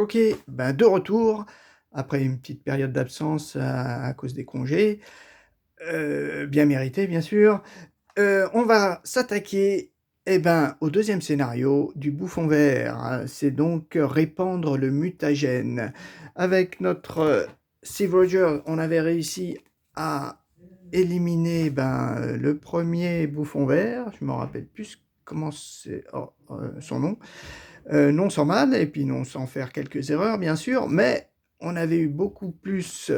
Ok, ben de retour, après une petite période d'absence à cause des congés, bien mérité bien sûr. On va s'attaquer, eh ben, au deuxième scénario du bouffon vert, hein. C'est donc répandre le mutagène. Avec notre Steve Rogers, on avait réussi à éliminer ben, le premier bouffon vert. Je me rappelle plus comment c'est son nom. Non sans mal, et puis non sans faire quelques erreurs, bien sûr, mais on avait eu beaucoup plus,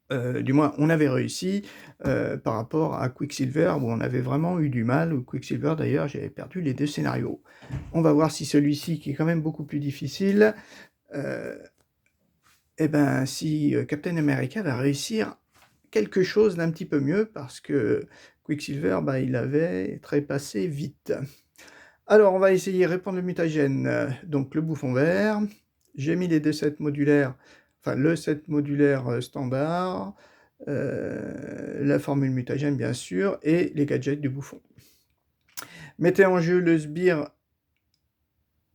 du moins on avait réussi par rapport à Quicksilver, où on avait vraiment eu du mal. Ou Quicksilver, d'ailleurs, j'avais perdu les deux scénarios. On va voir si celui-ci, qui est quand même beaucoup plus difficile, eh ben, si Captain America va réussir quelque chose d'un petit peu mieux, parce que Quicksilver, bah, il avait trépassé vite. Alors, on va essayer de répandre le mutagène, donc le bouffon vert. J'ai mis les deux sets modulaires, enfin le set modulaire standard, la formule mutagène bien sûr, et les gadgets du bouffon. Mettez en jeu le sbire,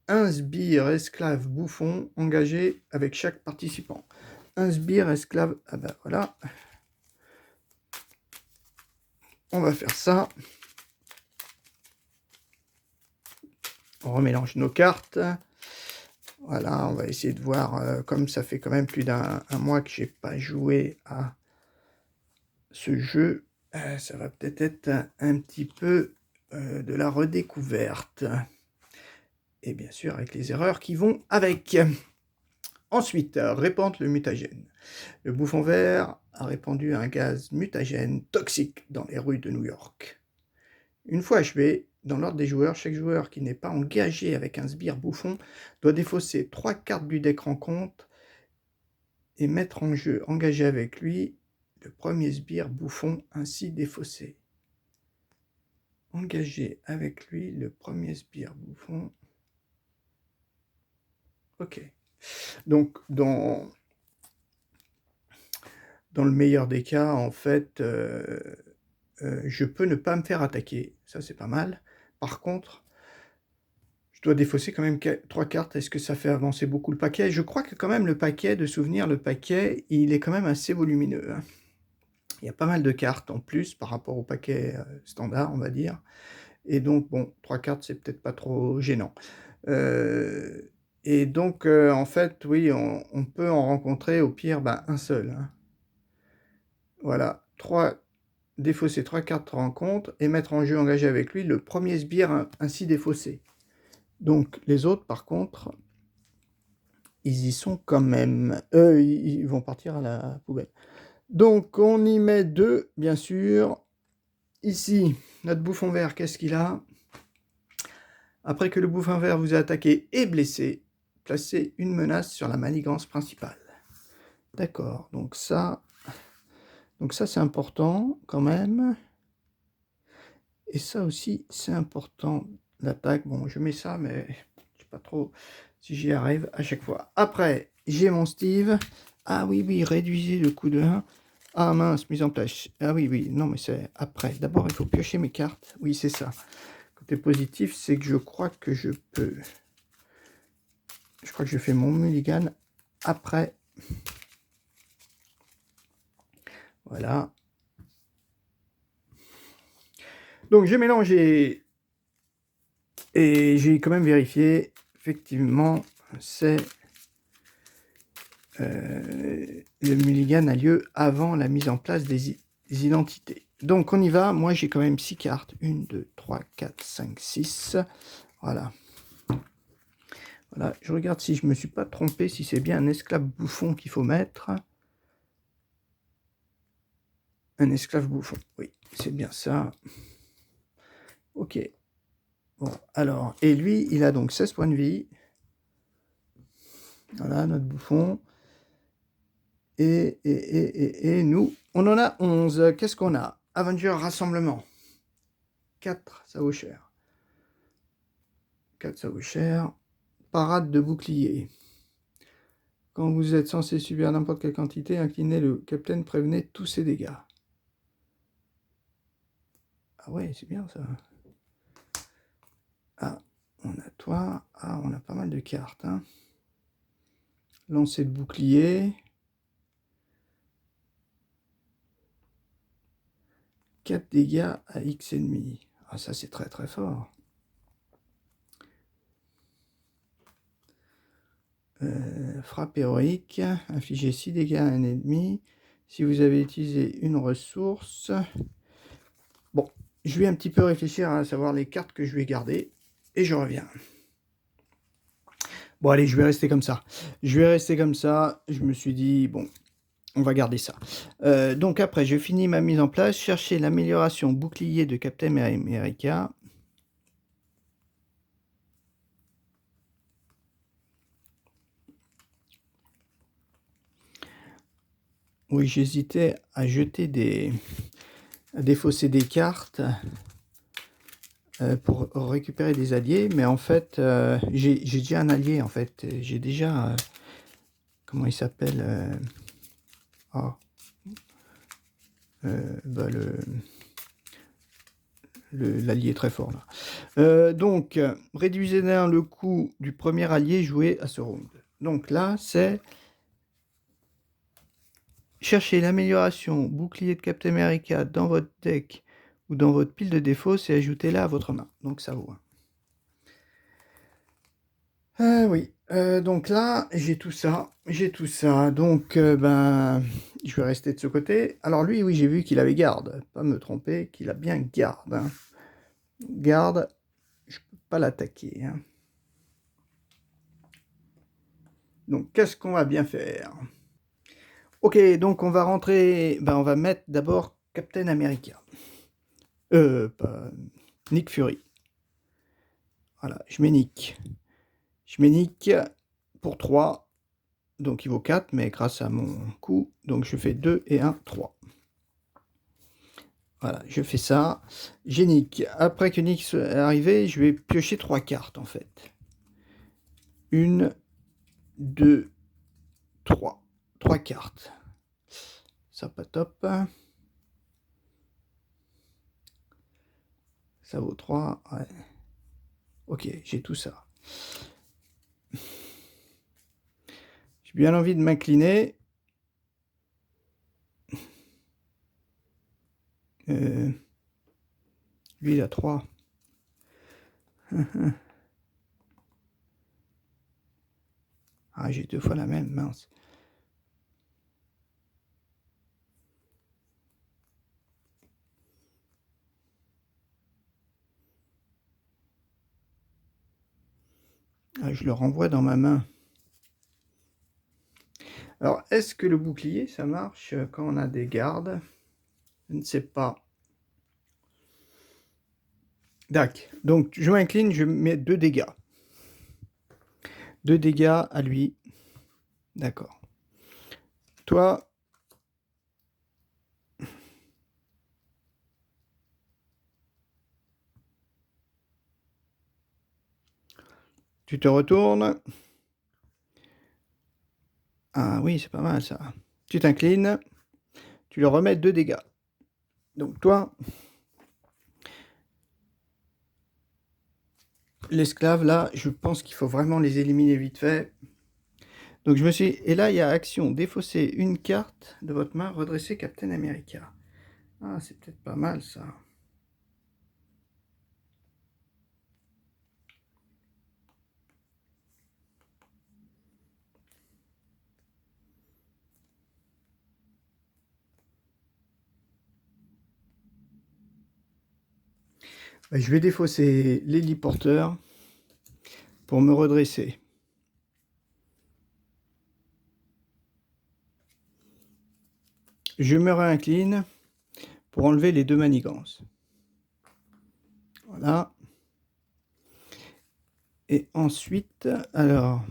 un sbire esclave bouffon engagé avec chaque participant. Un sbire esclave, ah ben voilà, on va faire ça. On remélange nos cartes. Voilà, on va essayer de voir, comme ça fait quand même plus d'un mois que j'ai pas joué à ce jeu, ça va peut-être être un petit peu de la redécouverte. Et bien sûr, avec les erreurs qui vont avec. Ensuite, répandre le mutagène. Le bouffon vert a répandu un gaz mutagène toxique dans les rues de New York. Une fois achevé, dans l'ordre des joueurs, chaque joueur qui n'est pas engagé avec un sbire bouffon doit défausser 3 cartes du deck rencontre et mettre en jeu, engagé avec lui, le premier sbire bouffon ainsi défaussé. Engager avec lui le premier sbire bouffon. Ok. Donc, dans le meilleur des cas, en fait, je peux ne pas me faire attaquer. Ça, c'est pas mal. Par contre, je dois défausser quand même 3 cartes. Est-ce que ça fait avancer beaucoup le paquet? Je crois que quand même le paquet, de souvenirs, le paquet, il est quand même assez volumineux, hein. Il y a pas mal de cartes en plus par rapport au paquet standard, on va dire. Et donc, bon, 3 cartes, c'est peut-être pas trop gênant. Et donc, en fait, oui, on peut en rencontrer au pire un seul, hein. Voilà, défausser 3 cartes rencontre et mettre en jeu engagé avec lui le premier sbire ainsi défaussé. Donc, les autres, par contre, ils y sont quand même. Ils vont partir à la poubelle. Donc, on y met 2, bien sûr. Ici, notre bouffon vert, qu'est-ce qu'il a? Après que le bouffon vert vous a attaqué et blessé, placez une menace sur la manigance principale. D'accord, donc ça c'est important quand même. Et ça aussi, c'est important, l'attaque. Bon, je mets ça, mais je sais pas trop si j'y arrive à chaque fois. Après, j'ai mon Steve. Ah oui, réduisez le coup de 1. Ah mince, mise en place. Ah oui, non, mais c'est après. D'abord, il faut piocher mes cartes. Oui, c'est ça. Côté positif, c'est que je crois que je peux... Je crois que je fais mon mulligan après. Voilà. Donc j'ai mélangé et j'ai quand même vérifié. Effectivement, c'est le mulligan a lieu avant la mise en place des identités. Donc on y va. Moi j'ai quand même 6 cartes. 1, 2, 3, 4, 5, 6. Voilà. Voilà. Je regarde si je me suis pas trompé, si c'est bien un esclave bouffon qu'il faut mettre. Un esclave bouffon. Oui, c'est bien ça. Ok. Bon, alors, et lui, il a donc 16 points de vie. Voilà, notre bouffon. Et nous, on en a 11. Qu'est-ce qu'on a? Avenger Rassemblement. 4, ça vaut cher. 4, ça vaut cher. Parade de bouclier. Quand vous êtes censé subir n'importe quelle quantité, inclinez le capitaine, prévenez tous ses dégâts. Ah ouais, c'est bien ça. Ah, On a toi. Ah, on a pas mal de cartes. Hein. Lancer de bouclier. 4 dégâts à X ennemis. Ah, ça c'est très très fort. Frappe héroïque. Infliger 6 dégâts à un ennemi. Si vous avez utilisé une ressource. Bon, je vais un petit peu réfléchir à savoir les cartes que je vais garder. Et je reviens. Bon, allez, je vais rester comme ça. Je vais rester comme ça. Je me suis dit, bon, on va garder ça. Donc après, je finis ma mise en place. Chercher l'amélioration bouclier de Captain America. Oui, j'hésitais à jeter à défausser des cartes pour récupérer des alliés, mais en fait, j'ai déjà un allié, en fait. J'ai déjà... comment il s'appelle oh. Bah, l'allié très fort, là. Donc, réduisez d'un le coût du premier allié joué à ce round. Donc là, c'est... Cherchez l'amélioration bouclier de Captain America dans votre deck ou dans votre pile de défauts et ajoutez-la à votre main. Donc ça vaut. Oui, donc là, j'ai tout ça. J'ai tout ça. Donc, ben, je vais rester de ce côté. Alors lui, oui, j'ai vu qu'il avait garde. Pas me tromper, qu'il a bien garde. Hein. Garde, je peux pas l'attaquer. Hein. Donc, qu'est-ce qu'on va bien faire? Ok, donc on va rentrer... Ben, on va mettre d'abord Captain America. Pas... Nick Fury. Voilà, je mets Nick. Je mets Nick pour 3. Donc il vaut 4, mais grâce à mon coup, donc je fais 2 et 1, 3. Voilà, je fais ça. J'ai Nick. Après que Nick soit arrivé, je vais piocher 3 cartes en fait. 1, 2, 3. 3 cartes. Ça pas top. Ça vaut 3. Ouais. Ok, j'ai tout ça. J'ai bien envie de m'incliner. Lui, il a 3. Ah, j'ai 2 fois la même, mince. Ah, je le renvoie dans ma main. Alors, est-ce que le bouclier, ça marche quand on a des gardes? Je ne sais pas. D'accord. Donc, je m'incline, je mets 2 dégâts. 2 dégâts à lui. D'accord. Toi... Tu te retournes. Ah oui, c'est pas mal ça. Tu t'inclines. Tu lui remets 2 dégâts. Donc toi... L'esclave, là, je pense qu'il faut vraiment les éliminer vite fait. Donc je me suis... Et là, il y a action. Défausser une carte de votre main. Redresser Captain America. Ah, c'est peut-être pas mal ça. Je vais défausser l'héliporteur pour me redresser. Je me réincline pour enlever les 2 manigances. Voilà. Et ensuite, alors,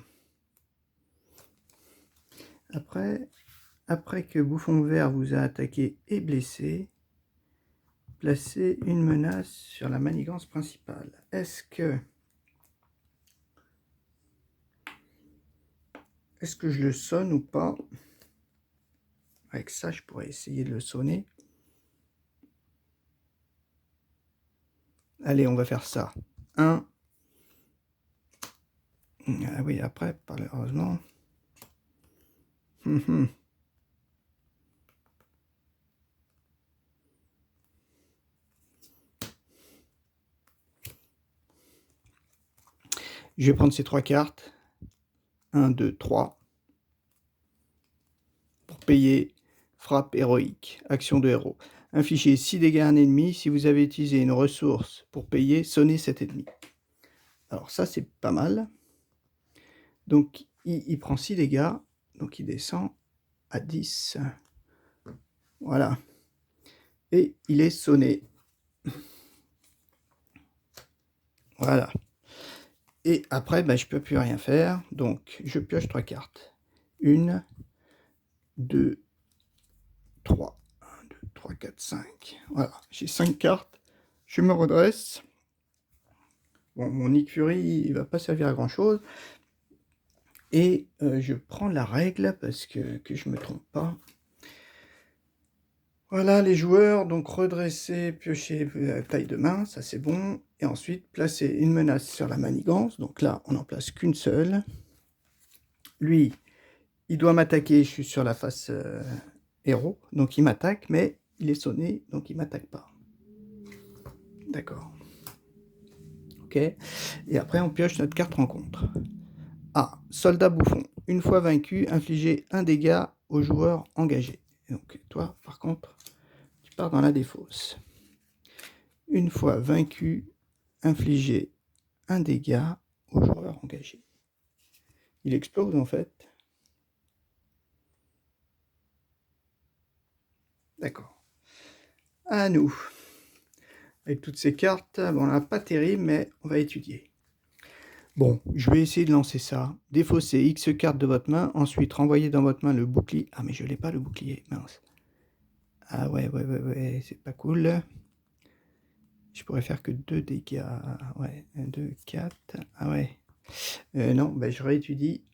après que Bouffon Vert vous a attaqué et blessé, placez une menace sur la manigance principale. Est-ce que je le sonne ou pas? Avec ça, je pourrais essayer de le sonner. Allez, on va faire ça. 1, Ah oui, après, malheureusement. Mhm. Je vais prendre ces 3 cartes. 1, 2, 3. Pour payer frappe héroïque, action de héros. Infligez 6 dégâts à un ennemi. Si vous avez utilisé une ressource pour payer, sonnez cet ennemi. Alors ça, c'est pas mal. Donc, il prend 6 dégâts. Donc, il descend à 10. Voilà. Et il est sonné. Voilà. Et après, bah, je peux plus rien faire. Donc, je pioche 3 cartes. 1, 2, 3. 1, 2, 3, 4, 5. Voilà. J'ai 5 cartes. Je me redresse. Bon, mon Nick Fury, il va pas servir à grand chose. Et je prends la règle parce que je me trompe pas. Voilà les joueurs, donc redresser, piocher la taille de main, ça c'est bon. Et ensuite placer une menace sur la manigance. Donc là, on n'en place qu'une seule. Lui, il doit m'attaquer, je suis sur la face héros, donc il m'attaque, mais il est sonné, donc il m'attaque pas. D'accord. Ok. Et après, on pioche notre carte rencontre. Ah, soldat bouffon. Une fois vaincu, infligez un dégât au joueur engagé. Et donc toi, par contre, tu pars dans la défausse. Une fois vaincu, infligez un dégât au joueur engagé. Il explose en fait. D'accord. À nous. Avec toutes ces cartes, bon, on n'a pas terrible, mais on va étudier. Bon, je vais essayer de lancer ça. Défausser X cartes de votre main, ensuite renvoyer dans votre main le bouclier. Ah, mais je l'ai pas le bouclier, mince. Ah ouais, c'est pas cool. Je pourrais faire que 2 dégâts. Ouais, 1, 2, 4. Ah ouais. Non, ben je réétudie.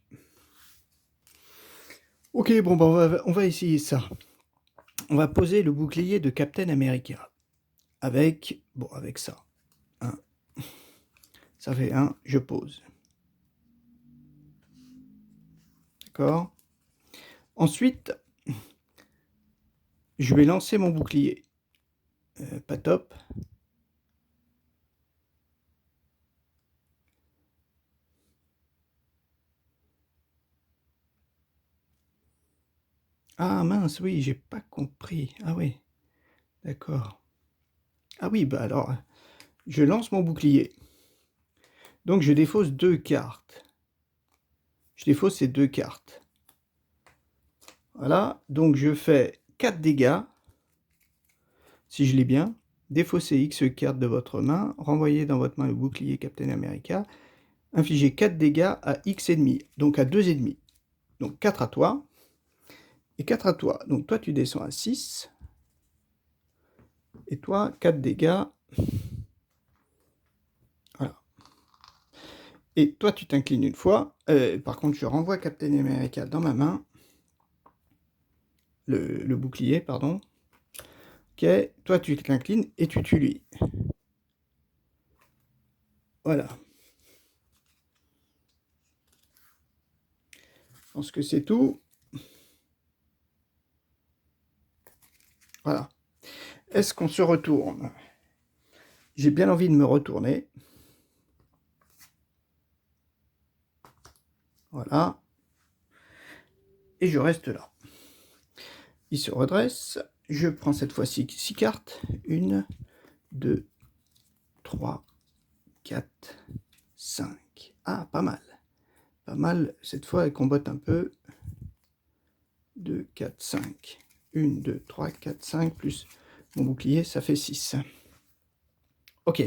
Ok, bon, ben on va essayer ça. On va poser le bouclier de Captain America. Avec, bon, avec ça. 1. Ça fait 1, je pose. D'accord. Ensuite, je vais lancer mon bouclier. Pas top. Ah mince, oui, j'ai pas compris. Ah oui, d'accord. Ah oui, bah alors, je lance mon bouclier. Donc je défausse 2 cartes. Je défausse ces 2 cartes. Voilà, donc je fais 4 dégâts. Si je l'ai bien. Défaussez X cartes de votre main. Renvoyez dans votre main le bouclier Captain America. Infligez 4 dégâts à X ennemis. Donc à 2 ennemis. Donc 4 à toi. Et 4 à toi. Donc toi tu descends à 6. Et toi 4 dégâts. Voilà. Et toi, tu t'inclines une fois. Par contre, je renvoie Captain America dans ma main. Le bouclier, pardon. Ok, toi, tu t'inclines et tu tues lui. Voilà. Je pense que c'est tout. Voilà. Est-ce qu'on se retourne? J'ai bien envie de me retourner. Voilà. Et je reste là. Il se redresse. Je prends cette fois-ci 6 cartes. 1, 2, 3, 4, 5. Ah, pas mal. Pas mal. Cette fois, elle combatte un peu. 2, 4, 5. 1, 2, 3, 4, 5, plus mon bouclier, ça fait 6. Ok.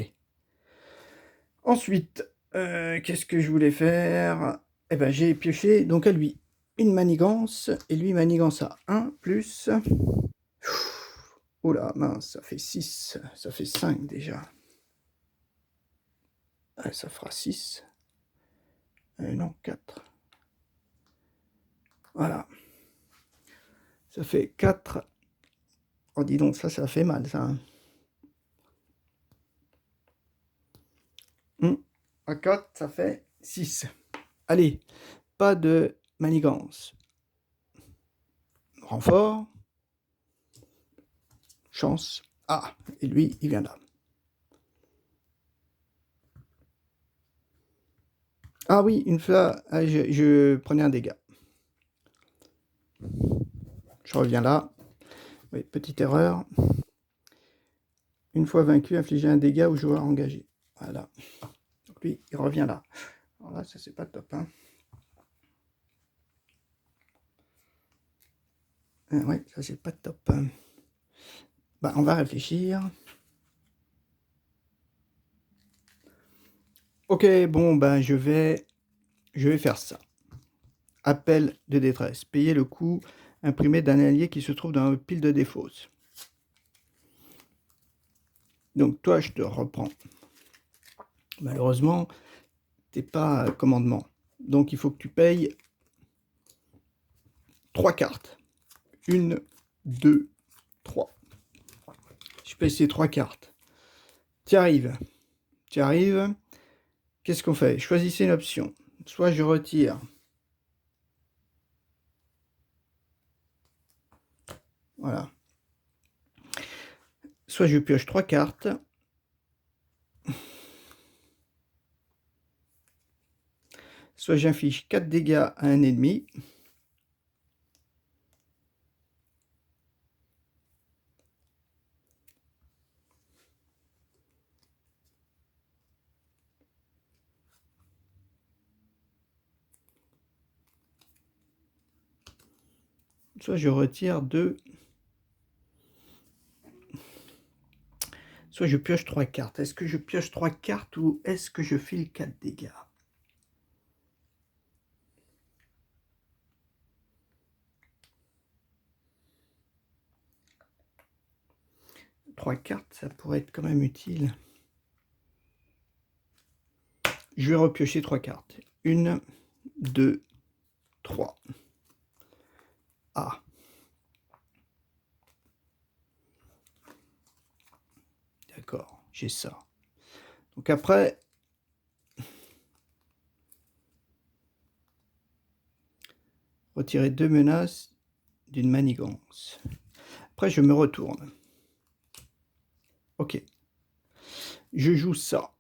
Ensuite, qu'est-ce que je voulais faire? Eh ben, j'ai pioché donc à lui une manigance, et lui manigance à 1 plus... Oh là, mince, ça fait 6, ça fait 5 déjà. Ça fera 6. Non, 4. Voilà. Ça fait 4. Oh, dis donc, ça fait mal, ça. À 4, ça fait 6. Allez, pas de manigance. Renfort. Chance. Ah, et lui, il vient là. Ah oui, une fois, je prenais un dégât. Je reviens là. Oui, petite erreur. Une fois vaincu, infliger un dégât au joueur engagé. Voilà. Donc lui, il revient là. Alors là, ça c'est pas top. Hein. Ouais, ça c'est pas top. Bah, on va réfléchir. Ok, bon, ben je vais faire ça. Appel de détresse. Payer le coût imprimé d'un allié qui se trouve dans une pile de défausse. Donc toi, je te reprends. Malheureusement, t'es pas commandement. Donc il faut que tu payes 3 cartes. 1, 2, 3. Je paye ces 3 cartes. Tu arrives. Qu'est-ce qu'on fait? Choisissez une option. Soit je retire. Voilà. Soit je pioche 3 cartes. Soit j'inflige 4 dégâts à un ennemi. Soit je retire 2. Soit je pioche 3 cartes. Est-ce que je pioche 3 cartes ou est-ce que je file 4 dégâts? Trois cartes, ça pourrait être quand même utile. Je vais repiocher 3 cartes. 1, 2, 3. Ah. D'accord, j'ai ça. Donc après, retirer 2 menaces d'une manigance. Après, je me retourne. Ok. Je joue ça.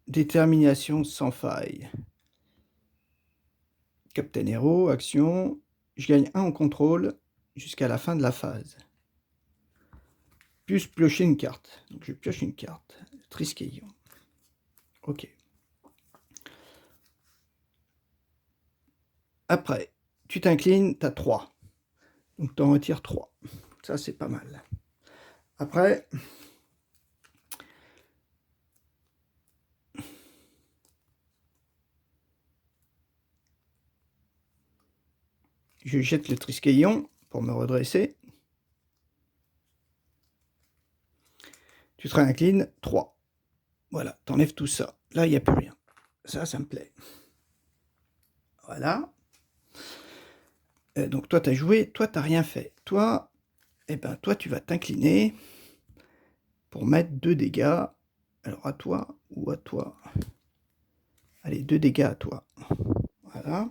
Détermination sans faille. Captain Hero, action. Je gagne 1 en contrôle jusqu'à la fin de la phase. Plus piocher une carte. Donc je pioche une carte. Triskelion. Ok. Après, tu t'inclines, tu as 3. Donc tu en retires 3. Ça, c'est pas mal. Après, je jette le Triskelion pour me redresser. Tu te réinclines, 3. Voilà, t'enlèves tout ça. Là, il n'y a plus rien. Ça me plaît. Voilà. Donc toi, tu as joué, toi, tu n'as rien fait. Toi, toi, tu vas t'incliner pour mettre 2 dégâts. Alors à toi ou à toi? Allez, 2 dégâts à toi. Voilà.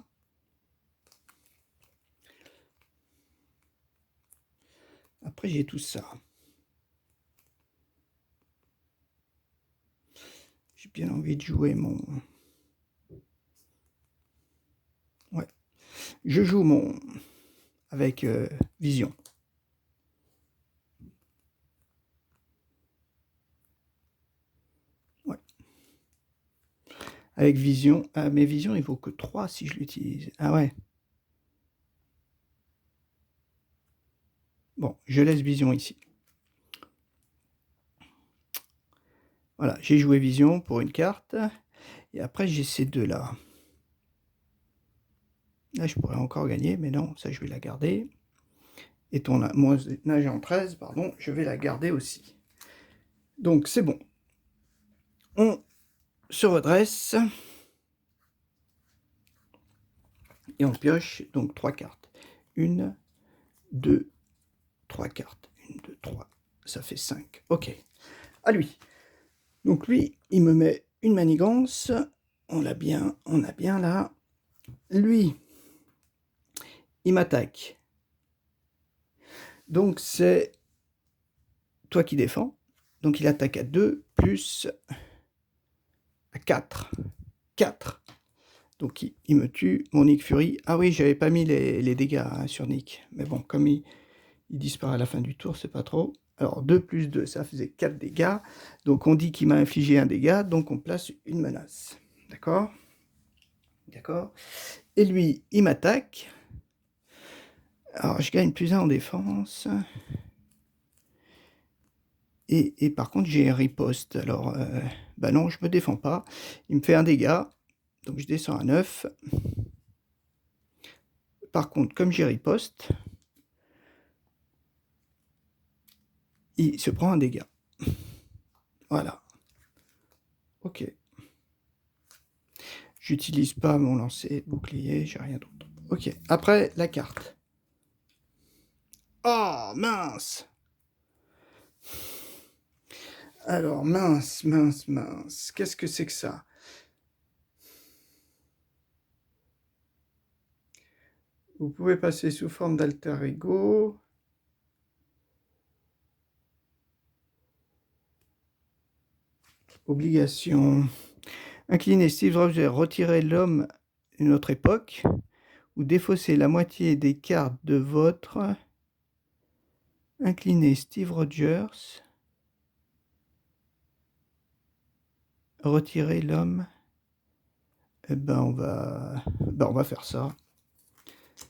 Après, j'ai tout ça. J'ai bien envie de jouer mon... Ouais. Je joue mon... avec vision. Ouais. Avec vision. Ah, mais vision, il vaut que 3 si je l'utilise. Ah ouais. Bon, je laisse vision ici. Voilà, j'ai joué vision pour une carte. Et après, j'ai ces deux-là. Là, je pourrais encore gagner, mais non, ça, je vais la garder. Et mon nage en 13, pardon, je vais la garder aussi. Donc, c'est bon. On se redresse. Et on pioche donc 3 cartes. 1, 2, 3 cartes. 1, 2, 3. Ça fait 5. Ok. À lui. Donc lui, il me met une manigance. On a bien là. Lui, il m'attaque. Donc c'est toi qui défends. Donc il attaque à 2 plus à 4. 4. Donc il me tue, mon Nick Fury. Ah oui, j'avais pas mis les dégâts hein, sur Nick. Mais bon, comme il disparaît à la fin du tour, c'est pas trop. Alors 2 plus 2, ça faisait 4 dégâts. Donc on dit qu'il m'a infligé un dégât, donc on place une menace. D'accord? D'accord. Et lui, il m'attaque. Alors je gagne plus 1 en défense. Et par contre, j'ai un riposte. Alors, bah non, je me défends pas. Il me fait un dégât. Donc je descends à 9. Par contre, comme j'ai riposte, il se prend un dégât. Voilà. Ok. J'utilise pas mon lancer bouclier, j'ai rien d'autre. Ok. Après, la carte. Oh, mince! Alors, mince. Qu'est-ce que c'est que ça? Vous pouvez passer sous forme d'alter ego. Obligation. Incliner Steve Rogers, retirer l'homme d'une autre époque, ou défausser la moitié des cartes de votre. Incliner Steve Rogers, retirer l'homme. Eh ben on va faire ça.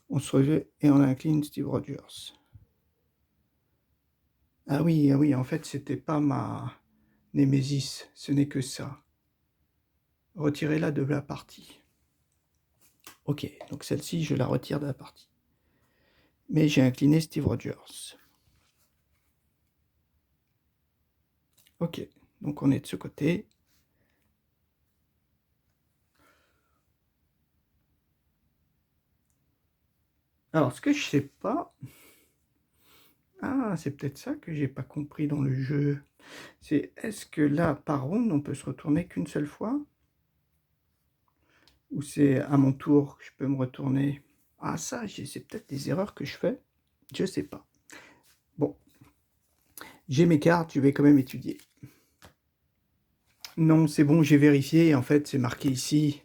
On se relève et on incline Steve Rogers. Ah oui, en fait c'était pas ma Némésis, ce n'est que ça. Retirez-la de la partie. Ok, donc celle-ci je la retire de la partie. Mais j'ai incliné Steve Rogers. Ok, donc on est de ce côté. Alors ce que je sais pas, ah c'est peut-être ça que j'ai pas compris dans le jeu. C'est est-ce que là par round on peut se retourner qu'une seule fois? Ou c'est à mon tour que je peux me retourner? Ah ça, c'est peut-être des erreurs que je fais. Je sais pas. Bon, j'ai mes cartes, je vais quand même étudier. Non, c'est bon, j'ai vérifié. En fait, c'est marqué ici.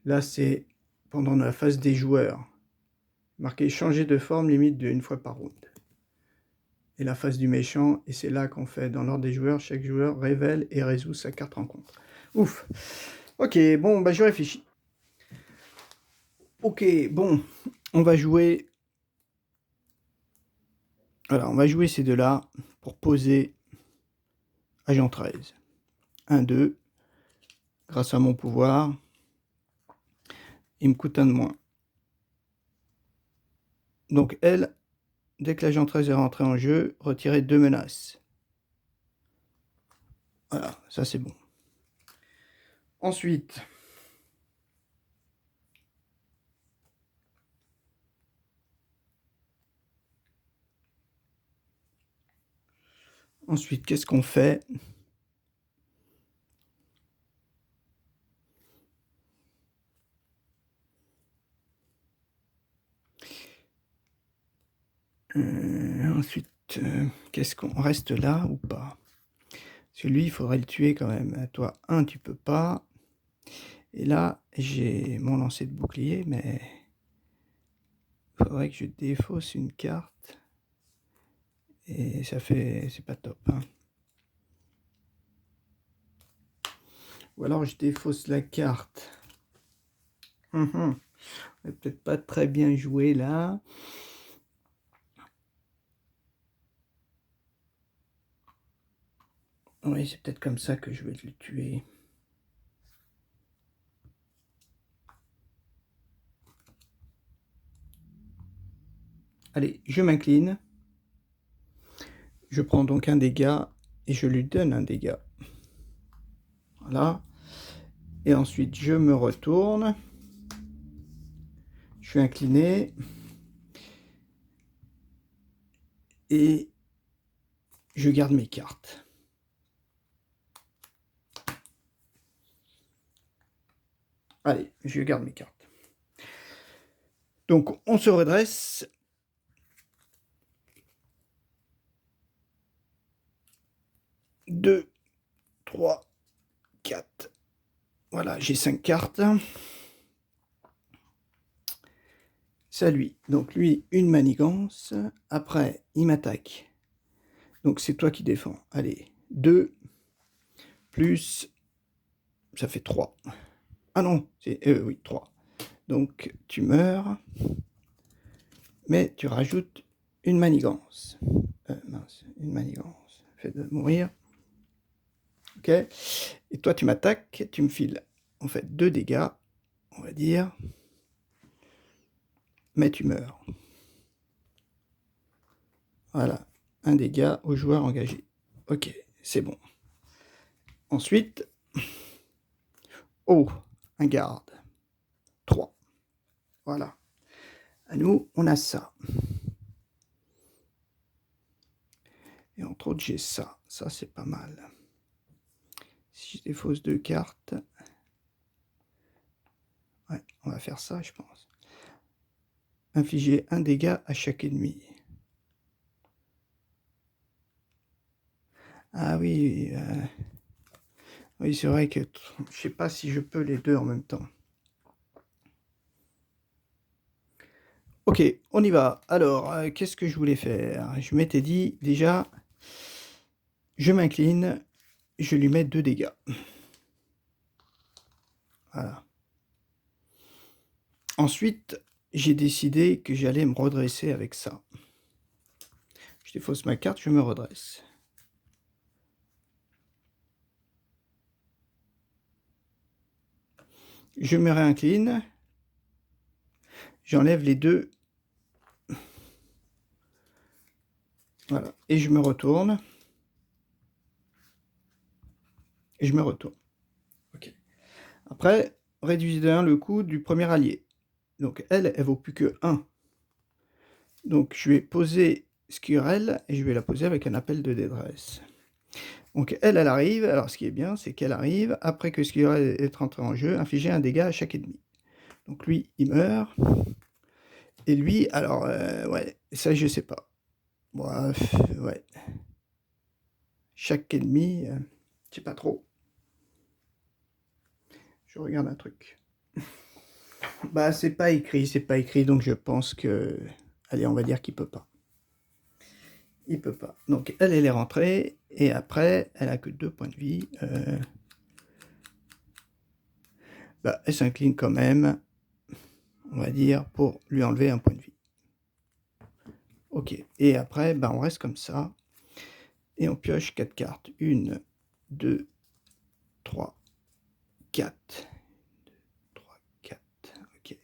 Là, c'est pendant la phase des joueurs. Marqué changer de forme, limite de 1 fois par round. Et la phase du méchant, et c'est là qu'on fait dans l'ordre des joueurs, chaque joueur révèle et résout sa carte rencontre. Ouf. Ok, bon, bah je réfléchis. Ok, bon, on va jouer. Alors, on va jouer ces deux-là pour poser Agent 13. 1, 2. Grâce à mon pouvoir, il me coûte 1 de moins. Donc, elle, dès que l'agent 13 est rentré en jeu, retirer 2 menaces. Voilà, ça c'est bon. Ensuite, qu'est-ce qu'on fait? Ensuite, qu'est-ce qu'on reste là ou pas? Celui, il faudrait le tuer quand même. Toi, 1, tu peux pas. Et là, j'ai mon lancer de bouclier, mais il faudrait que je défausse une carte. Et ça fait... c'est pas top. Hein. Ou alors je défausse la carte. Peut-être pas très bien joué là. Oui, c'est peut-être comme ça que je vais le tuer. Allez, je m'incline. Je prends donc un dégât et je lui donne un dégât. Voilà. Et ensuite, je me retourne. Je suis incliné. Et je garde mes cartes. Allez, je garde mes cartes. Donc, on se redresse. Deux, 3, 4. Voilà, j'ai 5 cartes. C'est à lui. Donc lui, une manigance. Après, il m'attaque. Donc c'est toi qui défends. Allez, 2 plus... Ça fait 3. Ah non, c'est... oui, 3. Donc tu meurs. Mais tu rajoutes une manigance. Mince, une manigance. Fait de mourir. Ok. Et toi, tu m'attaques. Tu me files, en fait, 2 dégâts, on va dire. Mais tu meurs. Voilà, un dégât au joueur engagé. Ok, c'est bon. Ensuite, oh, un garde. 3. Voilà. À nous, on a ça. Et entre autres, j'ai ça. Ça, c'est pas mal. Si je défausse 2 cartes... Ouais, on va faire ça, je pense. Infliger un dégât à chaque ennemi. Ah oui, oui, c'est vrai que je sais pas si je peux les deux en même temps. Ok, on y va. Alors, qu'est-ce que je voulais faire? Je m'étais dit, déjà, je m'incline, je lui mets 2 dégâts. Voilà. Ensuite, j'ai décidé que j'allais me redresser avec ça. Je défausse ma carte, je me redresse. Je me réincline. J'enlève les 2. Voilà. Et je me retourne. Et je me retourne. Ok. Après, réduisez de 1 le coût du premier allié. Donc elle vaut plus que 1. Donc je vais poser Squirrel et je vais la poser avec un appel de détresse. Donc elle arrive. Alors ce qui est bien, c'est qu'elle arrive. Après que Squirrel est rentré en jeu, infliger un dégât à chaque ennemi. Donc lui, il meurt. Et lui, alors, ouais, ça je sais pas. Bref, ouais. Chaque ennemi, je sais pas trop. Je regarde un truc. Bah, c'est pas écrit, donc je pense que... Allez, on va dire qu'il peut pas. Il peut pas. Donc, elle est rentrée, et après, elle a que 2 points de vie. Bah, elle s'incline quand même, on va dire, pour lui enlever un point de vie. Ok, et après, bah, on reste comme ça, et on pioche 4 cartes. 1, 2, 3, 4. 3, 4, ok.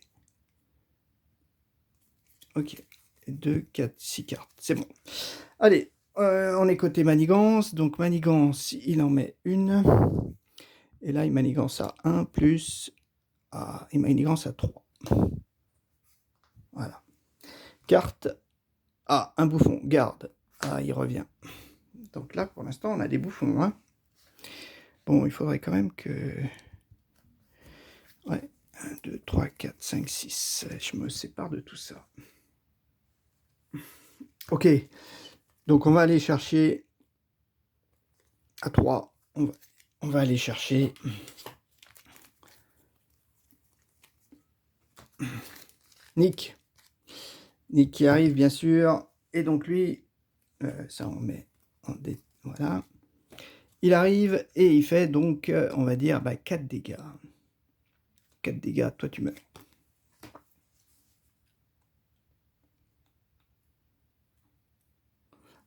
Ok, 2, 4, 6 cartes, c'est bon. Allez, on est côté manigance, donc manigance, il en met une. Et là, il manigance à 1 plus... Ah, il manigance à 3. Voilà. Carte. Ah, un bouffon, garde. Ah, il revient. Donc là, pour l'instant, on a des bouffons. Hein. Bon, il faudrait quand même que... Ouais, 1, 2, 3, 4, 5, 6. Je me sépare de tout ça. Ok, donc on va aller chercher à 3. On va aller chercher... Nick. Nick qui arrive, bien sûr. Et donc lui, ça on met en dé... Voilà. Il arrive et il fait donc, on va dire, 4 dégâts. 4 dégâts, toi tu meurs.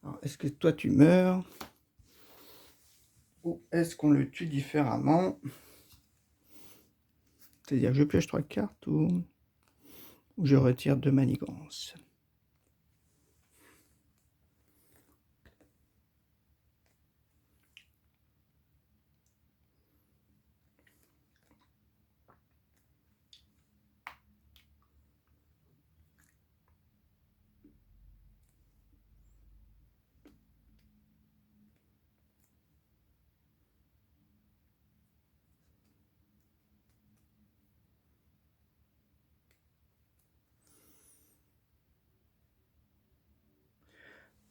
Alors, est-ce que toi tu meurs? Ou est-ce qu'on le tue différemment? C'est-à-dire, je pioche 3 cartes ou je retire 2 manigances.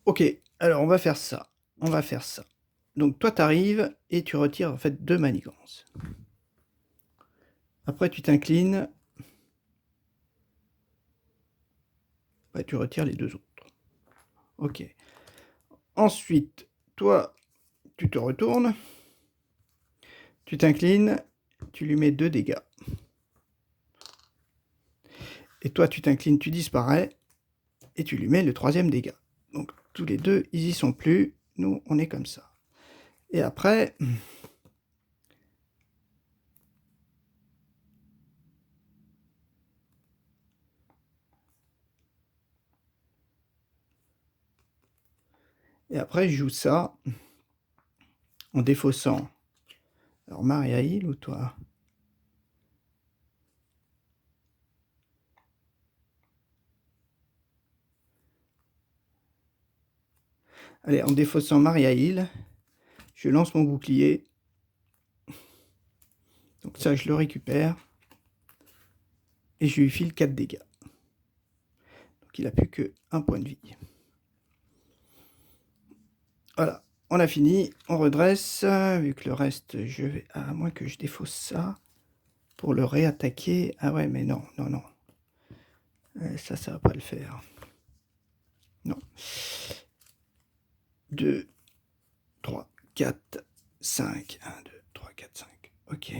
Ok, alors on va faire ça. On va faire ça. Donc toi, tu arrives et tu retires en fait 2 manigances. Après, tu t'inclines. Ouais, tu retires les 2 autres. Ok. Ensuite, toi, tu te retournes. Tu t'inclines. Tu lui mets 2 dégâts. Et toi, tu t'inclines, tu disparais. Et tu lui mets le 3e dégât. Donc, tous les deux, ils y sont plus. Nous, on est comme ça. Et après... Et après, je joue ça en défaussant. Alors, Maria-Hill ou toi? Allez, en défaussant Maria-Hill, je lance mon bouclier. Donc ça, je le récupère. Et je lui file 4 dégâts. Donc il n'a plus que 1 point de vie. Voilà, on a fini. On redresse. Vu que le reste, je vais... À moins que je défausse ça. Pour le réattaquer. Ah ouais, mais non, non, non. Ça, ça va pas le faire. Non. 2, 3, 4, 5. 1, 2, 3, 4, 5. Ok.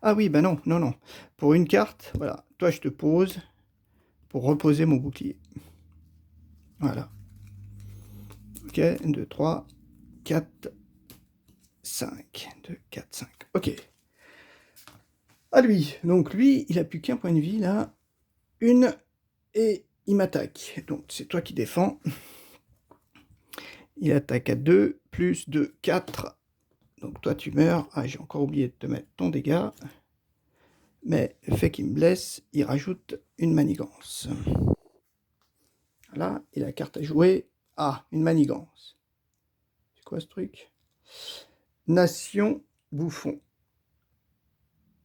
Ah oui, bah non, non, non. Pour une carte, voilà. Toi, je te pose pour reposer mon bouclier. Voilà. Ok, 1, 2, 3, 4, 5. 2, 4, 5. Ok. À lui. Donc lui, il a plus qu'un point de vie, là. Une, et il m'attaque. Donc c'est toi qui défends. Il attaque à 2, plus 2, 4. Donc toi, tu meurs. Ah, j'ai encore oublié de te mettre ton dégât. Mais le fait qu'il me blesse, il rajoute une manigance. Voilà, et la carte à jouer. Ah, une manigance. C'est quoi ce truc? Nation bouffon.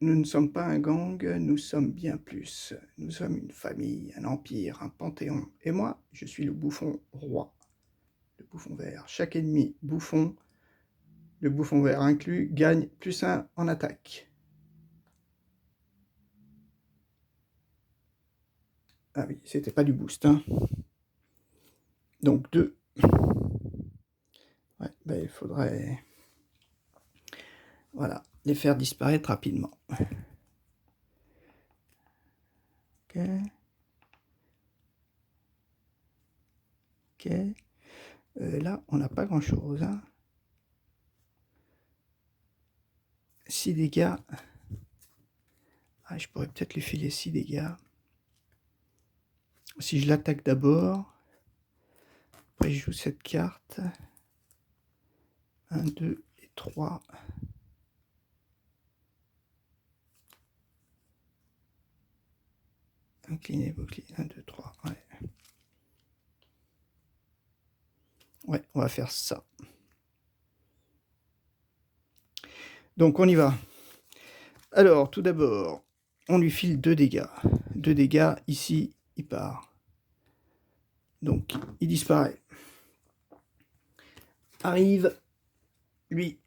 Nous ne sommes pas un gang, nous sommes bien plus. Nous sommes une famille, un empire, un panthéon. Et moi, je suis le bouffon roi. Le bouffon vert. Chaque ennemi bouffon, le bouffon vert inclus, gagne +1 en attaque. Ah oui, c'était pas du boost, hein. Donc 2. Ouais, ben il faudrait... Voilà, les faire disparaître rapidement. Ok. Ok. Là, on n'a pas grand-chose, hein. 6 dégâts. Ah, je pourrais peut-être lui filer 6 dégâts. Si je l'attaque d'abord. Après, je joue cette carte. 1, 2 et 3. Incliné, bouclier. 1, 2, 3. Ouais. Ouais, on va faire ça. Donc, on y va. Alors, tout d'abord, on lui file 2 dégâts. 2 dégâts, ici, il part. Donc, il disparaît. Arrive, lui.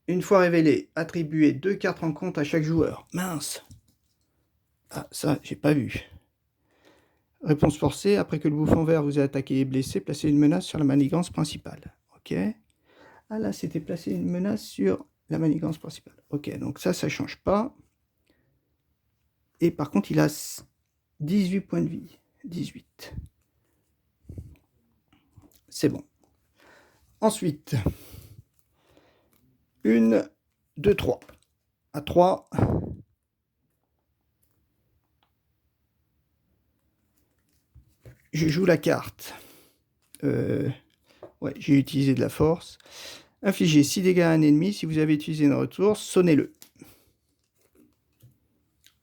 Une fois révélé, attribuez 2 cartes rencontres à chaque joueur. Mince. Ah, ça, j'ai pas vu. Réponse forcée, après que le bouffon vert vous ait attaqué et blessé, placez une menace sur la manigance principale. Ok. Ah là, c'était placer une menace sur la manigance principale. Ok, donc ça change pas. Et par contre, il a 18 points de vie. 18. C'est bon. Ensuite, 1, 2, 3. À 3. Je joue la carte. Ouais, j'ai utilisé de la force. Infligez 6 dégâts à un ennemi. Si vous avez utilisé une ressource, sonnez-le.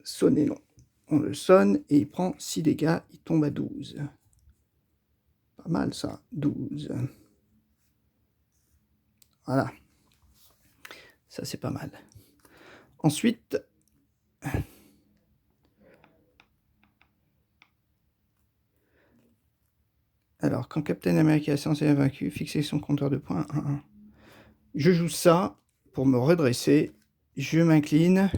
Sonnez-le. On le sonne et il prend 6 dégâts. Il tombe à 12. Pas mal ça, 12. Voilà. Ça, c'est pas mal. Ensuite, Alors, quand Captain America est censé être vaincu, fixer son compteur de points 1-1. Je joue ça pour me redresser. Je m'incline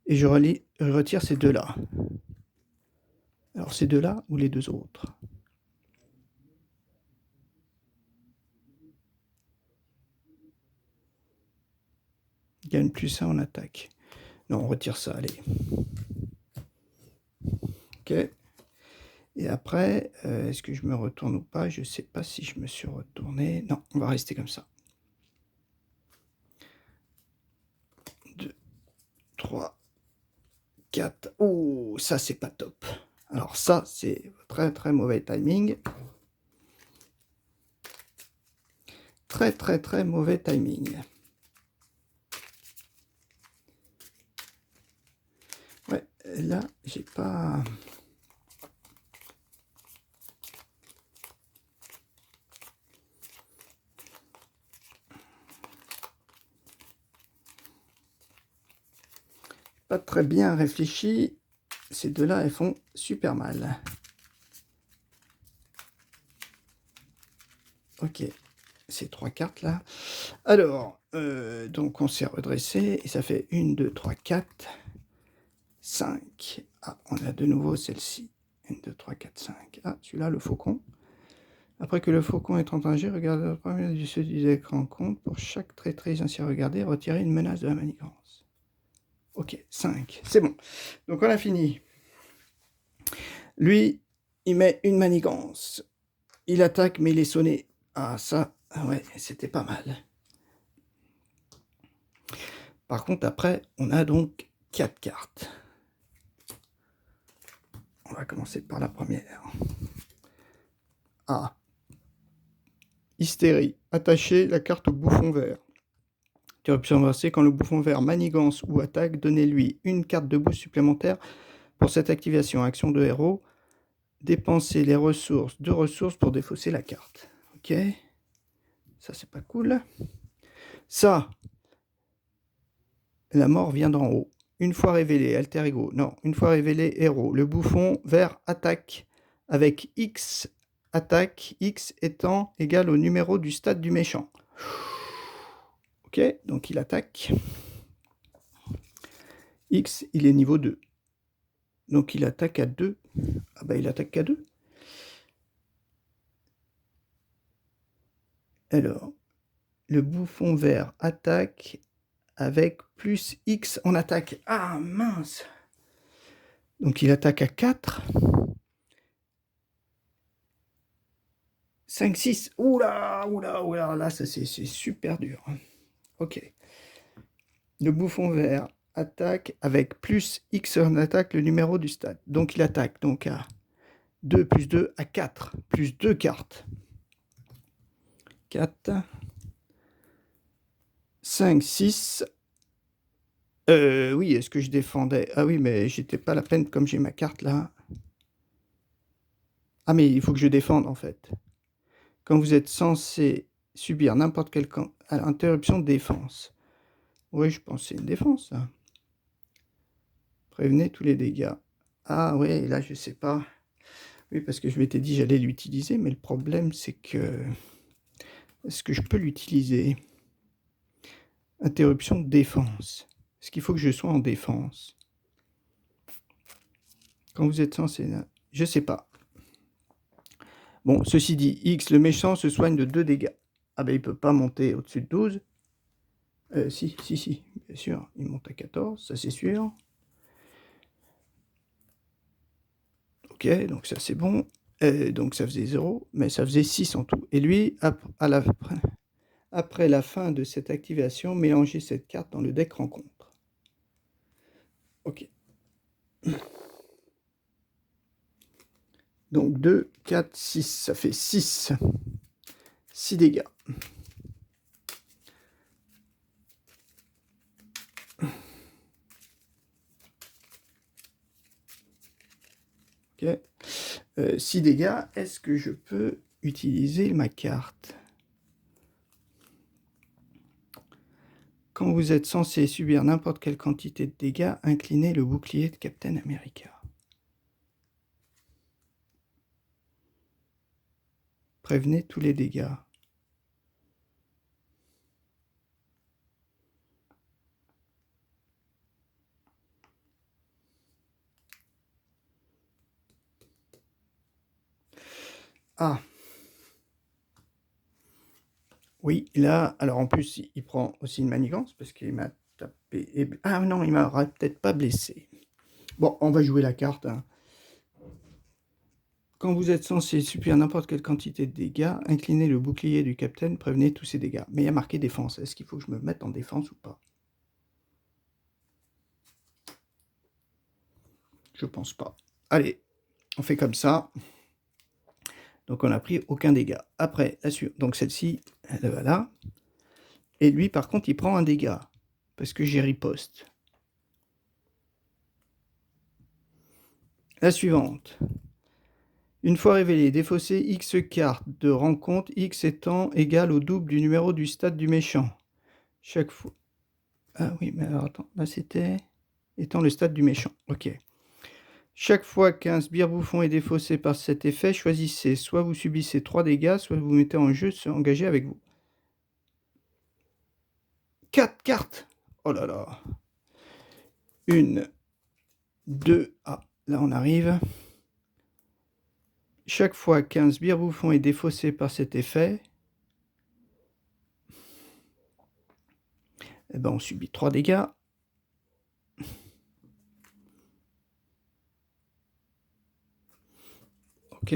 et je retire ces deux-là. Alors, ces deux-là ou les deux autres? Il gagne plus 1 en attaque. Non, on retire ça, allez. Ok. Et après, est-ce que je me retourne ou pas? Je ne sais pas si je me suis retourné. Non, on va rester comme ça. 2, 3, 4. Oh, ça, c'est pas top. Alors ça, c'est très, très mauvais timing. Très, très, très mauvais timing. Ouais, là, j'ai pas... pas très bien réfléchi. Ces deux-là, elles font super mal. Ok, ces 3 cartes là. Alors, donc on s'est redressé et ça fait 1, 2, 3, 4, 5. Ah, on a de nouveau celle-ci. 1, 2, 3, 4, 5. Ah, celui-là, le faucon. Après que le faucon est en danger, regardez le premier du écran compte. Pour chaque traîtrise ainsi regardée, retirez une menace de la manigance. Ok, 5. C'est bon. Donc on a fini. Lui, il met une manigance. Il attaque, mais il est sonné. Ah, ça, ouais, c'était pas mal. Par contre, après, on a donc 4 cartes. On va commencer par la première. Ah. Hystérie. Attachez la carte au bouffon vert. Interruption inversée. Quand le bouffon vert manigance ou attaque, donnez-lui une carte de boost supplémentaire pour cette activation. Action de héros. Dépensez les ressources, 2 ressources pour défausser la carte. Ok. Ça, c'est pas cool. Ça. La mort vient d'en haut. Une fois révélé, alter ego. Non, une fois révélé, héros. Le bouffon vert attaque avec X. Attaque, X étant égal au numéro du stade du méchant. Ok, donc il attaque. X, il est niveau 2. Donc il attaque à 2. Ah bah il attaque qu'à 2. Alors, le bouffon vert attaque avec plus X en attaque. Ah mince. Donc il attaque à 4. 5, 6. Oula, oula, oula. Là, ça c'est super dur. Ok. Le bouffon vert attaque avec plus X en attaque le numéro du stade. Donc il attaque donc à 2 plus 2 à 4. Plus 2 cartes. 4. 5, 6. Oui, est-ce que je défendais? Ah oui, mais j'étais pas la peine comme j'ai ma carte là. Ah mais il faut que je défende en fait. Quand vous êtes censé subir n'importe quelle interruption de défense. Oui, je pense que c'est une défense ça. Prévenez tous les dégâts. Ah ouais, là je sais pas. Oui, parce que je m'étais dit j'allais l'utiliser, mais le problème c'est que... Est-ce que je peux l'utiliser? Interruption de défense. Est-ce qu'il faut que je sois en défense? Quand vous êtes censé... Je sais pas. Bon, ceci dit, X, le méchant, se soigne de 2 dégâts. Ah ben il peut pas monter au-dessus de 12. Si, bien sûr. Il monte à 14, ça c'est sûr. Ok, donc ça c'est bon. Donc ça faisait 0, mais ça faisait 6 en tout. Et lui, après la fin de cette activation, mélangez cette carte dans le deck rencontre. Ok. Donc 2, 4, 6, ça fait 6. 6 dégâts. Ok. 6 dégâts. Est-ce que je peux utiliser ma carte? Quand vous êtes censé subir n'importe quelle quantité de dégâts, inclinez le bouclier de Captain America. Prévenez tous les dégâts. Ah. Oui, là, alors en plus, il prend aussi une manigance parce qu'il m'a tapé. Ah non, il m'aura peut-être pas blessé. Bon, on va jouer la carte. Hein. Quand vous êtes censé subir n'importe quelle quantité de dégâts, inclinez le bouclier du capitaine, prévenez tous ces dégâts. Mais il y a marqué défense. Est-ce qu'il faut que je me mette en défense ou pas? Je pense pas. Allez, on fait comme ça. Donc on n'a pris aucun dégât. Après, donc celle-ci, elle va là. Et lui, par contre, il prend un dégât. Parce que j'ai riposte. La suivante. Une fois révélé, défaussez X cartes de rencontre, X étant égal au double du numéro du stade du méchant. Chaque fois... Ah oui, mais alors attends, là c'était... étant le stade du méchant, ok. Chaque fois qu'un sbire bouffon est défaussé par cet effet, choisissez soit vous subissez 3 dégâts, soit vous mettez en jeu se engager avec vous. 4 cartes. Oh là là. 1, 2, ah, là on arrive. Chaque fois qu'un sbire bouffon est défaussé par cet effet, eh ben on subit 3 dégâts. Ok.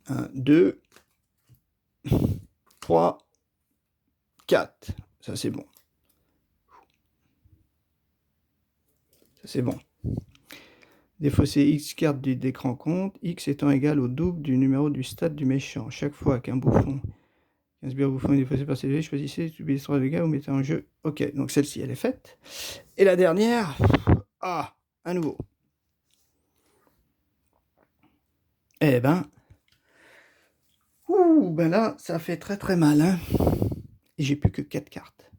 1, 2, 3, 4. Ça, c'est bon. Ça, c'est bon. Défausser X cartes du deck rencontre, X étant égal au double du numéro du stade du méchant. Chaque fois qu'un bouffon, qu'un sbire bouffon est défaussé par ces dégâts, choisissez, subissez 3 dégâts, vous mettez en jeu. Ok, donc celle-ci, elle est faite. Et la dernière, ah, à nouveau. Eh ben, ouh, ben là, ça fait très très mal, hein. Et j'ai plus que 4 cartes.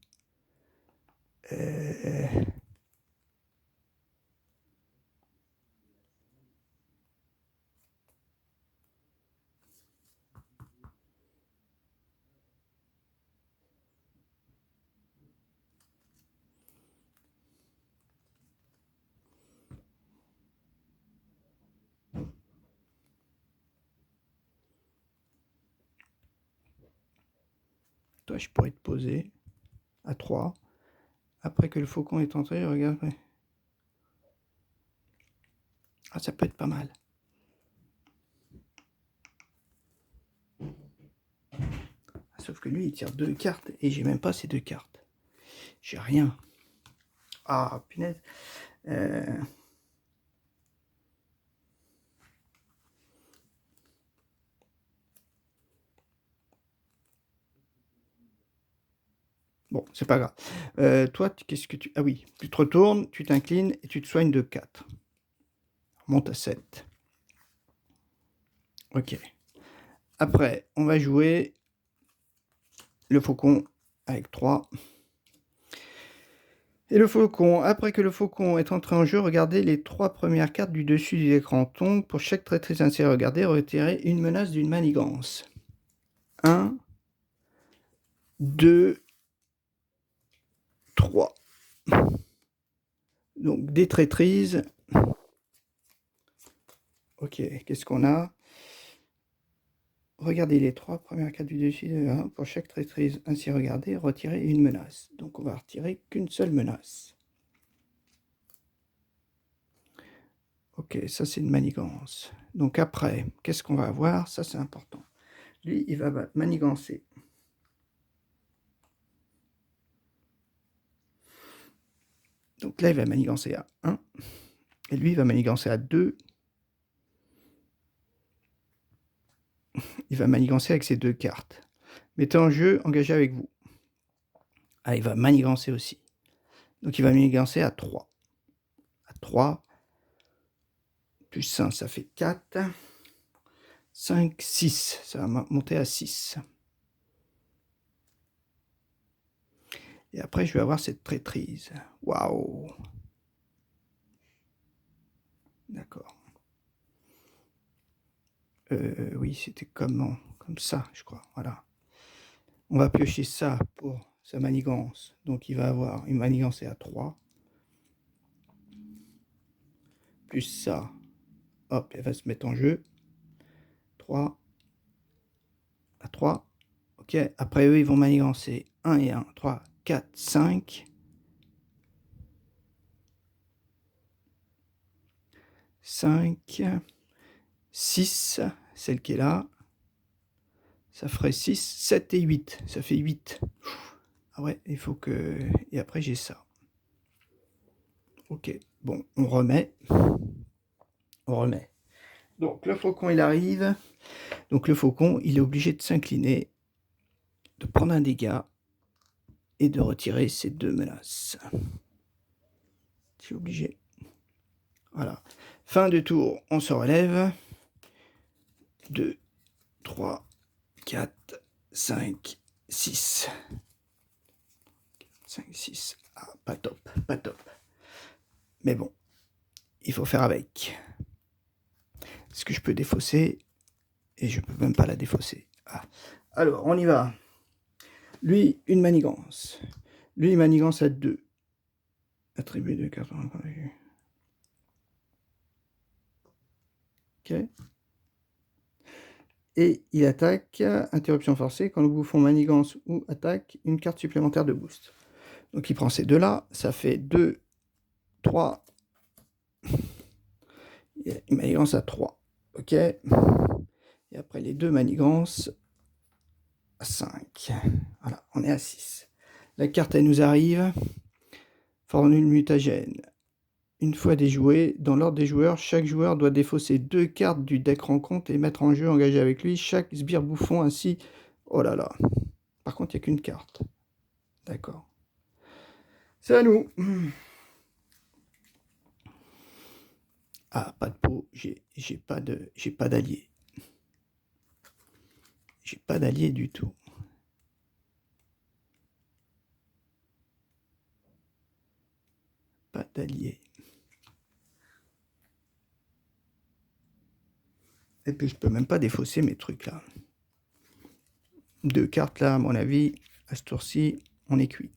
Toi, je pourrais te poser à 3. Après que le faucon est entré, regarde. Ah, ça peut être pas mal. Sauf que lui, il tire 2 cartes et j'ai même pas ces 2 cartes. J'ai rien. Ah, punaise. Bon, c'est pas grave. Toi, qu'est-ce que tu... Ah oui, tu te retournes, tu t'inclines et tu te soignes de 4. Monte à 7. Ok. Après, on va jouer le faucon avec 3. Et le faucon, après que le faucon est entré en jeu, regardez les 3 premières cartes du dessus du écran tombe. Pour chaque traîtrise insérée, regardez, retirez une menace d'une manigance. 1, 2, 3. Donc des traîtrises. Ok, qu'est-ce qu'on a? Regardez les 3 premières cartes du dessus de 1. Pour chaque traîtrise ainsi regardée, retirez une menace. Donc on va retirer qu'une seule menace. Ok, ça c'est une manigance. Donc après, qu'est-ce qu'on va avoir? Ça c'est important. Lui, il va manigancer. Donc là, il va manigancer à 1. Et lui, il va manigancer à 2. Il va manigancer avec ses 2 cartes. Mettez en jeu, engagez avec vous. Ah, il va manigancer aussi. Donc il va manigancer à 3. À 3. Plus 1, ça fait 4. 5, 6. Ça va monter à 6. Et après, je vais avoir cette traîtrise. Waouh! D'accord. Oui, c'était comment? Comme ça, je crois, voilà. On va piocher ça pour sa manigance. Donc il va avoir une manigance à 3. Plus ça. Hop, elle va se mettre en jeu. 3. À 3. Ok, après eux, ils vont manigancer 1 et 1. 3, 4, 5. 5. 6, celle qui est là. Ça ferait 6, 7 et 8. Ça fait 8. Ah ouais, il faut que... Et après, j'ai ça. Ok, bon, on remet. On remet. Donc, le faucon, il arrive. Donc, le faucon, il est obligé de s'incliner, de prendre un dégât et de retirer ses 2 menaces. C'est obligé. Voilà. Fin de tour, on se relève. 2, 3, 4, 5, 6. 5, 6. Ah, pas top, pas top. Mais bon, il faut faire avec. Est-ce que je peux défausser? Et je peux même pas la défausser. Ah. Alors, on y va. Lui, une manigance. Lui, manigance à 2. Attribué de cartes. Ok. Et il attaque, interruption forcée, quand le bouffon manigance ou attaque, une carte supplémentaire de boost. Donc il prend ces deux-là, ça fait 2, 3. Il manigance à 3. Ok. Et après les deux manigances, à 5. Voilà, on est à 6. La carte, elle nous arrive. Formule mutagène. Une fois déjoué, dans l'ordre des joueurs, chaque joueur doit défausser 2 cartes du deck rencontre et mettre en jeu, engagé avec lui, chaque sbire bouffon ainsi. Oh là là. Par contre, il n'y a qu'une carte. D'accord. C'est à nous. Ah, pas de peau. J'ai pas d'allié. J'ai pas d'allié du tout. Pas d'allié. Et puis je peux même pas défausser mes trucs là. 2 cartes là, à mon avis, à ce tour-ci, on est cuit.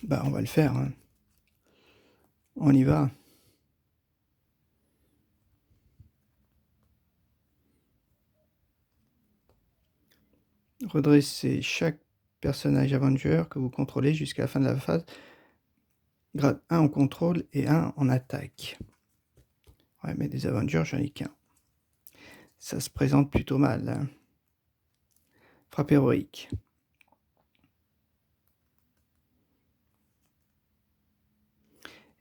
Bah on va le faire. Hein. On y va. Redressez chaque personnage Avenger que vous contrôlez jusqu'à la fin de la phase. Grade 1 en contrôle et 1 en attaque. Ouais, mais des Avengers, j'en ai qu'un. Ça se présente plutôt mal. Hein. Frappe héroïque.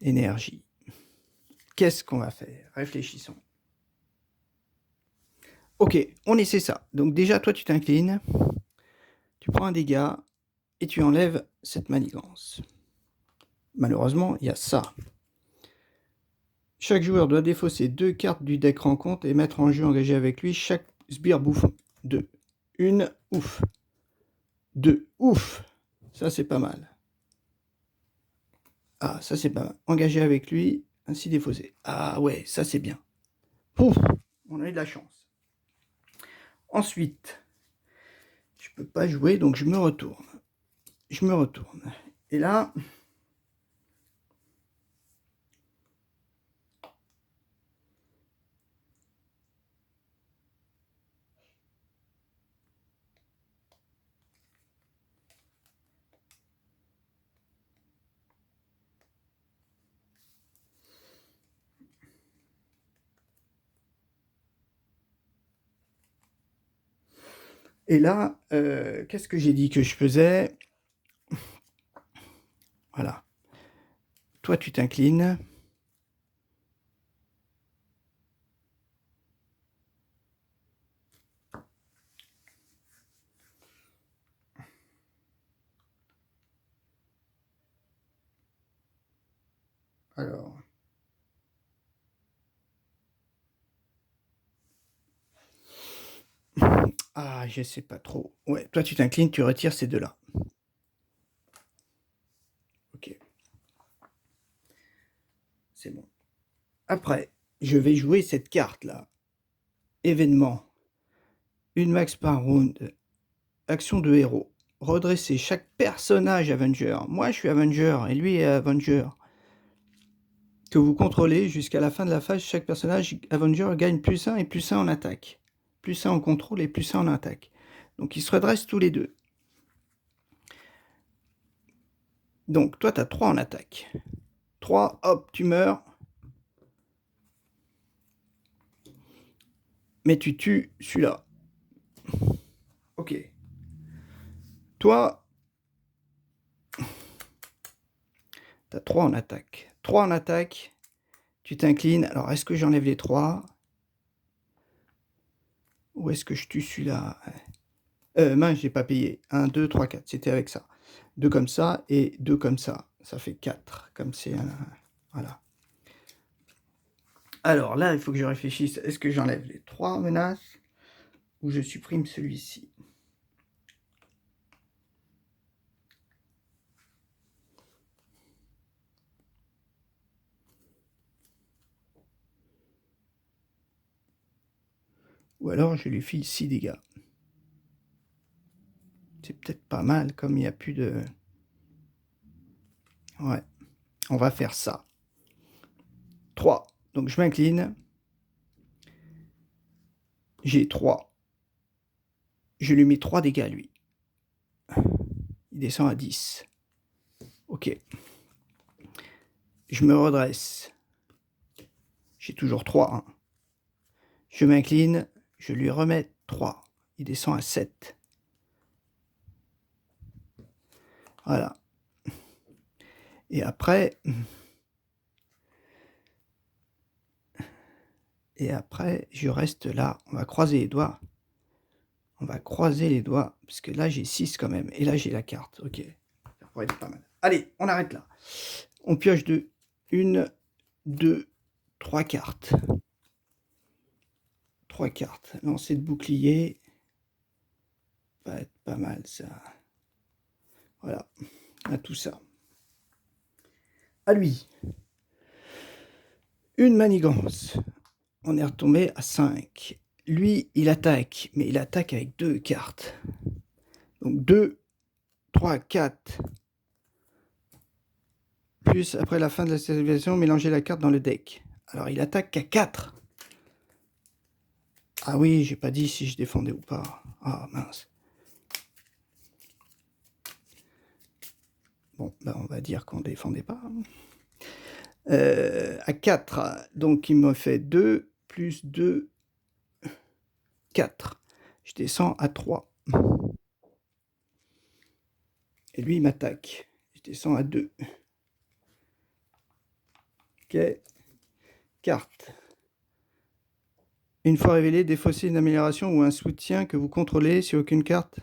Énergie. Qu'est-ce qu'on va faire? Réfléchissons. Ok, on essaie ça. Donc déjà, toi, tu t'inclines, tu prends un dégât et tu enlèves cette manigance. Malheureusement, il y a ça. Chaque joueur doit défausser 2 cartes du deck rencontre et mettre en jeu engagé avec lui chaque sbire bouffon. 2. Une, ouf. 2, ouf. Ça, c'est pas mal. Ah, ça, c'est pas mal. Engagé avec lui, ainsi défaussé. Ah ouais, ça, c'est bien. Ouf, on a eu de la chance. Ensuite, je peux pas jouer, donc je me retourne. Je me retourne. Et là... Et là, qu'est-ce que j'ai dit que je faisais? Voilà. Toi, tu t'inclines. Alors... Ah, je sais pas trop. Ouais, toi, tu t'inclines, tu retires ces deux-là. Ok. c'est bon. Après, je vais jouer cette carte-là. Événement. Une max par round. Action de héros. Redresser chaque personnage Avenger. Moi, je suis Avenger et lui est Avenger. Que vous contrôlez jusqu'à la fin de la phase, chaque personnage Avenger gagne +1 et +1 en attaque. +1 en contrôle et +1 en attaque. Donc, ils se redressent tous les deux. Donc, toi, tu as 3 en attaque. 3, hop, tu meurs. Mais tu tues celui-là. Ok. Toi, tu as 3 en attaque. 3 en attaque, tu t'inclines. Alors, est-ce que j'enlève les 3 ou est-ce que je tue celui-là? Mince, j'ai pas payé. 1, 2, 3, 4. C'était avec ça. 2 comme ça et 2 comme ça. Ça fait 4. Comme c'est un... Voilà. Alors là, il faut que je réfléchisse. Est-ce que j'enlève les 3 menaces ou je supprime celui-ci? Ou alors je lui file 6 dégâts. C'est peut-être pas mal, comme il n'y a plus de... Ouais, on va faire ça. 3. Donc je m'incline. J'ai 3. Je lui mets 3 dégâts à lui. Il descend à 10. Ok. Je me redresse. J'ai toujours 3. Hein. Je m'incline. Je lui remets 3. Il descend à 7. Voilà. Et après... je reste là. On va croiser les doigts. On va croiser les doigts. Parce que là, j'ai 6 quand même. Et là, j'ai la carte. Ok. Ça pourrait être pas mal. Allez, on arrête là. On pioche de 1, 2, 3 cartes. 3 cartes. Lancer de bouclier. Ça va être pas mal, ça. Voilà. On a tout ça. À lui. Une manigance. On est retombé à 5. Lui, il attaque. Mais il attaque avec 2 cartes. Donc 2, 3, 4. Plus après la fin de la civilisation, mélanger la carte dans le deck. Alors il attaque qu'à 4. Ah oui, j'ai pas dit si je défendais ou pas. Ah mince. Bon, ben on va dire qu'on défendait pas. À 4, donc il me fait 2, plus 2, 4. Je descends à 3. Et lui, il m'attaque. Je descends à 2. Ok. Carte. Une fois révélé, défausser une amélioration ou un soutien que vous contrôlez si aucune carte.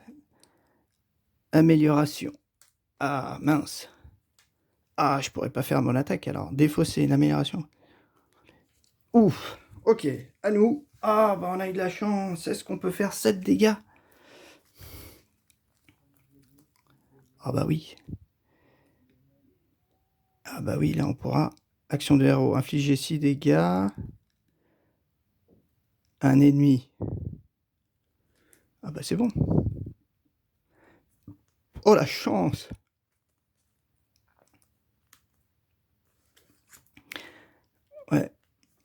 Amélioration. Ah, mince. Ah, je pourrais pas faire mon attaque alors. Défausser une amélioration. Ouf. Ok, à nous. Ah, bah on a eu de la chance. Est-ce qu'on peut faire 7 dégâts? Ah bah oui. Ah bah oui, là on pourra. Action de héros. Infliger 6 dégâts à un ennemi. Ah bah c'est bon. Oh la chance. Ouais.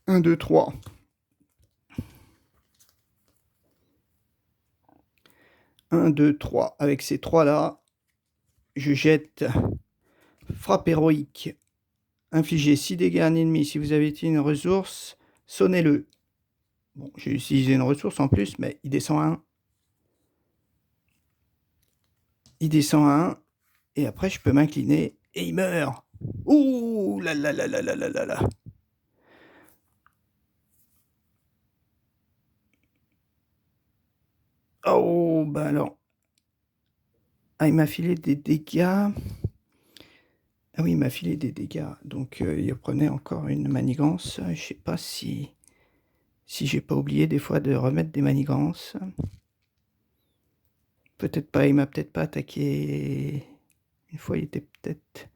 1, 2, 3. 1, 2, 3. Avec ces 3-là, je jette frappe héroïque. Infliger 6 dégâts à un ennemi. Si vous avez utilisé une ressource, sonnez-le. Bon, j'ai utilisé une ressource en plus, mais il descend à 1. Il descend à 1. Et après, je peux m'incliner. Et il meurt. Ouh là là là là là là là là. Oh, bah alors. Ah, il m'a filé des dégâts. Ah oui, il m'a filé des dégâts. Donc, il prenait encore une manigance. Je sais pas si j'ai pas oublié des fois de remettre des manigances. Peut-être pas, il m'a peut-être pas attaqué. Une fois, il était peut-être...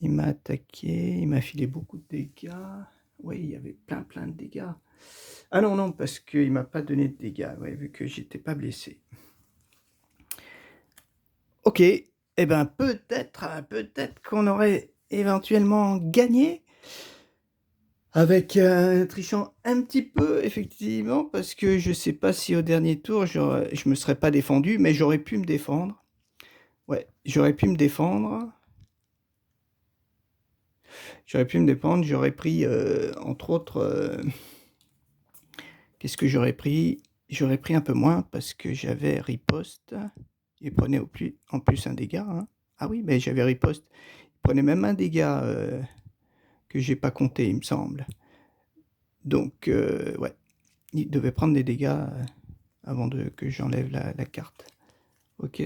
Il m'a attaqué, il m'a filé beaucoup de dégâts. Oui, il y avait plein de dégâts. Ah non, non, parce qu'il m'a pas donné de dégâts, ouais, vu que j'étais pas blessé. Ok, eh ben peut-être qu'on aurait éventuellement gagné avec trichant un petit peu, effectivement, parce que je sais pas si au dernier tour je me serais pas défendu, mais j'aurais pu me défendre. Ouais, j'aurais pu me défendre. J'aurais pris entre autres. Qu'est-ce que j'aurais pris? J'aurais pris un peu moins parce que j'avais riposte. Il prenait en plus un dégât. Hein. Ah oui, mais j'avais riposte. Il prenait même un dégât que j'ai pas compté, il me semble. Donc, ouais, il devait prendre des dégâts avant que j'enlève la carte. Ok.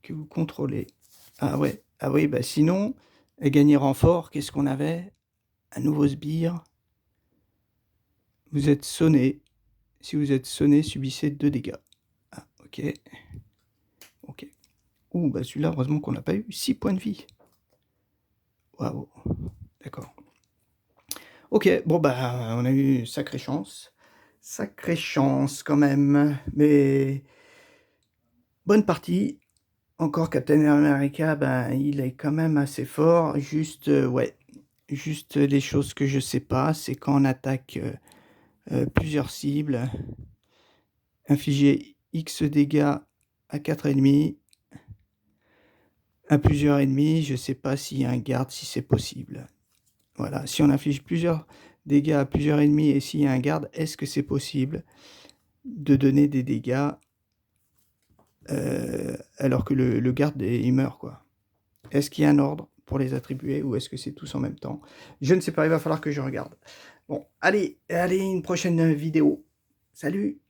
Que vous contrôlez. Ah ouais, ah oui, bah sinon, gagner renfort, qu'est-ce qu'on avait? Un nouveau sbire. Vous êtes sonné. Si vous êtes sonné, subissez 2 dégâts. Ah, ok. Ok. Ouh, bah celui-là, heureusement qu'on l'a pas eu. 6 points de vie. Waouh. D'accord. Ok, bon bah on a eu sacrée chance. Sacrée chance quand même. Mais bonne partie. Encore Captain America, ben il est quand même assez fort. Juste, ouais. Juste les choses que je sais pas, c'est quand on attaque plusieurs cibles. Infliger X dégâts à 4 ennemis. À plusieurs ennemis, je sais pas s'il y a un garde, si c'est possible. Voilà, si on inflige plusieurs dégâts à plusieurs ennemis et s'il y a un garde, est-ce que c'est possible de donner des dégâts alors que le garde il meurt quoi? Est-ce qu'il y a un ordre pour les attribuer ou est-ce que c'est tous en même temps? Je ne sais pas, il va falloir que je regarde. Bon, allez, une prochaine vidéo. Salut!